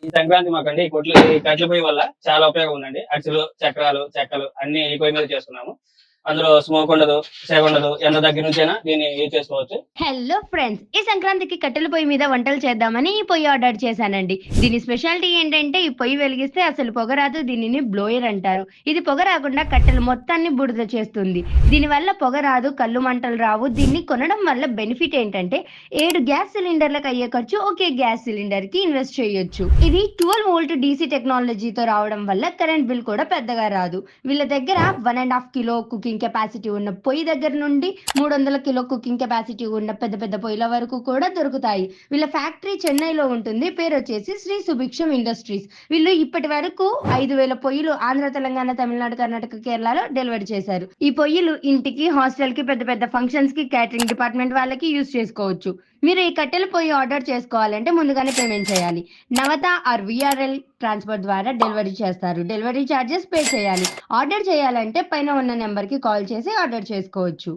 ఈ సంక్రాంతి మాకండి ఈ కట్టెల పొయ్యి వల్ల చాలా ఉపయోగం ఉందండి. అరిసెలు, చక్రాలు, చెక్కలు అన్ని ఈ పొయ్యి మీద చేసుకున్నాము. అందులో స్మోక్ ఉండదు, సెగ ఉండదు. ఎంత దగ్గర నుంచైనా దీన్ని యూజ్ చేసుకోవచ్చు. Hello friends! ఈ సంక్రాంతికి కట్టెల పొయ్యి మీద వంటలు చేద్దామని ఈ పొయ్యి ఆర్డర్ చేశానండి. దీని స్పెషాలిటీ ఏంటంటే ఈ పొయ్యి వెలిగిస్తే అసలు పొగ రాదు. దీనిని బ్లోయర్ అంటారు. ఇది పొగ రాకుండా కట్టెలు మొత్తాన్ని బూడిద చేస్తుంది. దీనివల్ల పొగ రాదు, కళ్ళు మంటలు రావు. దీన్ని కొనడం వల్ల బెనిఫిట్ ఏంటంటే 7 గ్యాస్ సిలిండర్లకు అయ్యే ఖర్చు ఒకే గ్యాస్ సిలిండర్ కి ఇన్వెస్ట్ చేయొచ్చు. ఇది 12 వోల్ట్ డీసీ టెక్నాలజీతో రావడం వల్ల కరెంట్ బిల్ కూడా పెద్దగా రాదు. వీళ్ళ దగ్గర 1.5 కిలో కుకింగ్ కెపాసిటీ ఉన్న పొయ్యి దగ్గర నుండి 300 కిలో కుకింగ్ కెపాసిటీ ఉన్న పెద్ద పెద్ద పొయ్యిల వరకు కూడా దొరుకుతాయి. వీళ్ళ ఫ్యాక్టరీ చెన్నైలో ఉంటుంది. పేరు వచ్చేసి శ్రీ సుభిక్షం ఇండస్ట్రీస్. వీళ్ళు ఇప్పటి వరకు 5,000 పొయ్యిలు ఆంధ్ర, తెలంగాణ, తమిళనాడు, కర్ణాటక, కేరళలో డెలివరీ చేశారు. ఈ పొయ్యిలు ఇంటికి, హాస్టల్ కి, పెద్ద పెద్ద ఫంక్షన్స్ కి, క్యాటరింగ్ డిపార్ట్మెంట్ వాళ్ళకి యూజ్ చేసుకోవచ్చు. మీరు ఈ కట్టెల పొయ్యి ఆర్డర్ చేసుకోవాలంటే ముందుగానే పేమెంట్ చేయాలి. నవత ఆర్ విఆర్ఎల్ ట్రాన్స్ఫర్ ద్వారా డెలివరీ చేస్తారు. డెలివరీ ఛార్జెస్ పే చేయాలి. ఆర్డర్ చేయాలంటే పైన ఉన్న నెంబర్ కి కాల్ చేసి ఆర్డర్ చేసుకోవచ్చు.